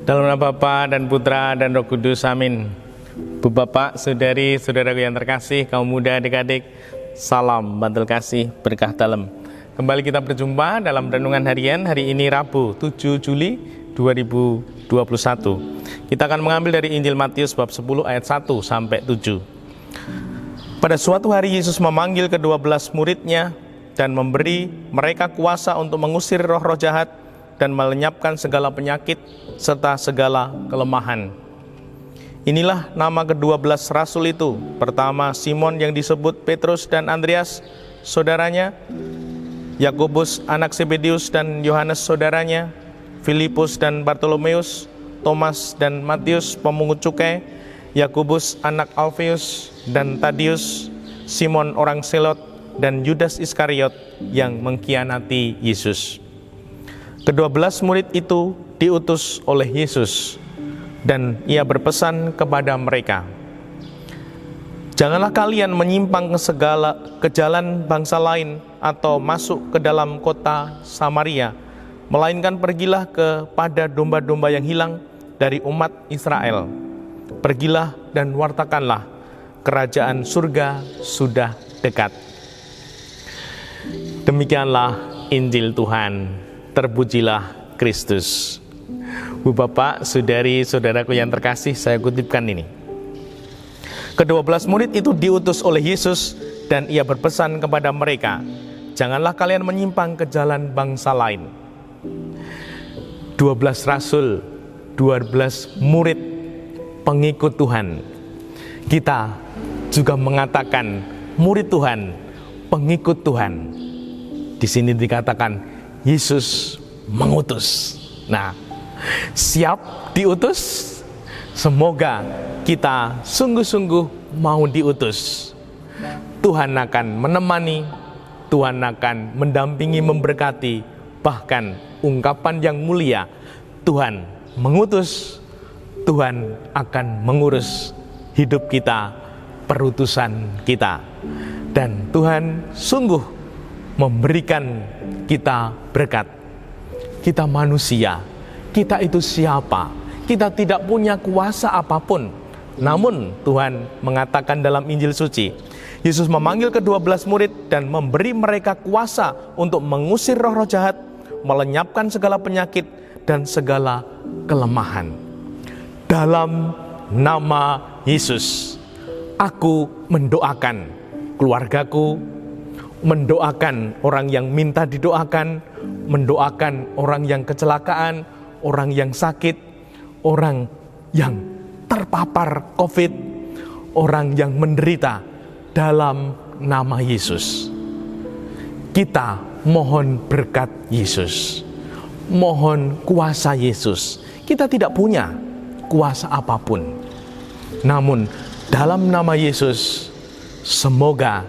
Dalam nama Bapa dan Putra dan Roh Kudus, amin. Bu Bapak, Saudari, Saudaraku yang terkasih, kaum muda, adik-adik, salam bantul kasih, berkah dalam. Kembali kita berjumpa dalam renungan harian hari ini Rabu 7 Juli 2021. Kita akan mengambil dari Injil Matius bab 10 ayat 1 sampai 7. Pada suatu hari Yesus memanggil ke-12 muridnya dan memberi mereka kuasa untuk mengusir roh-roh jahat dan melenyapkan segala penyakit serta segala kelemahan. Inilah nama ke-12 rasul itu. Pertama, Simon yang disebut Petrus dan Andreas, saudaranya, Yakobus anak Zebedeus dan Yohanes saudaranya, Filipus dan Bartolomeus, Thomas dan Matius pemungut cukai, Yakobus anak Alfeus dan Tadius, Simon orang Selot, dan Yudas Iskariot yang mengkhianati Yesus. Ke-12 murid itu diutus oleh Yesus, dan ia berpesan kepada mereka, "Janganlah kalian menyimpang ke jalan bangsa lain atau masuk ke dalam kota Samaria, melainkan pergilah kepada domba-domba yang hilang dari umat Israel. Pergilah dan wartakanlah, kerajaan surga sudah dekat." Demikianlah Injil Tuhan. Terpujilah Kristus. Bu Bapak, Saudari, Saudaraku yang terkasih, saya kutipkan ini. Ke-12 murid itu diutus oleh Yesus dan ia berpesan kepada mereka, "Janganlah kalian menyimpang ke jalan bangsa lain." 12 rasul, 12 murid pengikut Tuhan. Kita juga mengatakan murid Tuhan, pengikut Tuhan. Di sini dikatakan Yesus mengutus. Nah, siap diutus? Semoga kita sungguh-sungguh mau diutus. Tuhan akan menemani, Tuhan akan mendampingi, memberkati, bahkan ungkapan yang mulia, Tuhan mengutus, Tuhan akan mengurus hidup kita, perutusan kita. Dan Tuhan sungguh memberikan kita berkat. Kita manusia, kita itu siapa? Kita tidak punya kuasa apapun. Namun Tuhan mengatakan dalam Injil suci, Yesus memanggil ke-12 murid dan memberi mereka kuasa untuk mengusir roh-roh jahat, melenyapkan segala penyakit dan segala kelemahan. Dalam nama Yesus, aku mendoakan keluargaku, mendoakan orang yang minta didoakan, mendoakan orang yang kecelakaan, orang yang sakit, orang yang terpapar COVID, orang yang menderita, dalam nama Yesus. Kita mohon berkat Yesus, mohon kuasa Yesus. Kita tidak punya kuasa apapun, namun dalam nama Yesus, semoga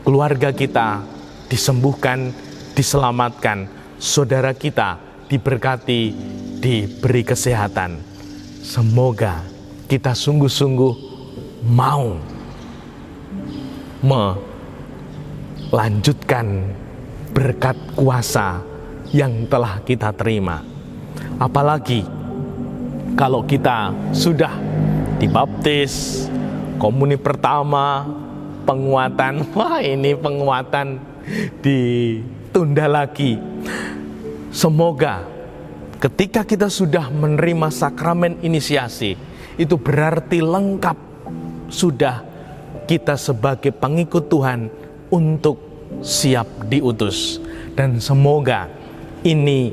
keluarga kita disembuhkan, diselamatkan, saudara kita diberkati, diberi kesehatan. Semoga kita sungguh-sungguh mau melanjutkan berkat kuasa yang telah kita terima. Apalagi kalau kita sudah dibaptis, komuni pertama, penguatan, ini penguatan ditunda lagi. Semoga ketika kita sudah menerima sakramen inisiasi, itu berarti lengkap sudah kita sebagai pengikut Tuhan untuk siap diutus. Dan semoga ini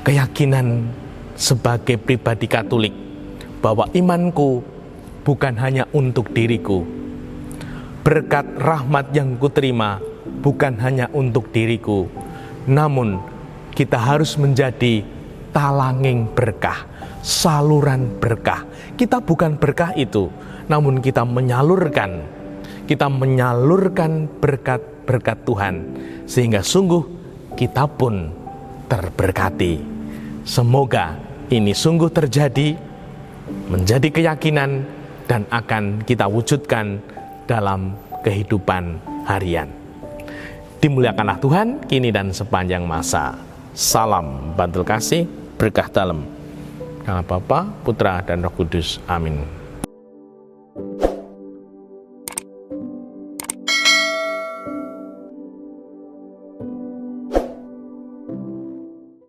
keyakinan sebagai pribadi Katolik, bahwa imanku bukan hanya untuk diriku, berkat rahmat yang kuterima bukan hanya untuk diriku, namun kita harus menjadi talanging berkah, saluran berkah. Kita bukan berkah itu, namun kita menyalurkan berkat-berkat Tuhan, sehingga sungguh kita pun terberkati. Semoga ini sungguh terjadi, menjadi keyakinan, dan akan kita wujudkan dalam kehidupan harian. Dimuliakanlah Tuhan, kini dan sepanjang masa. Salam bantul kasih, berkah dalam. Nama Bapa, Putra, dan Roh Kudus. Amin.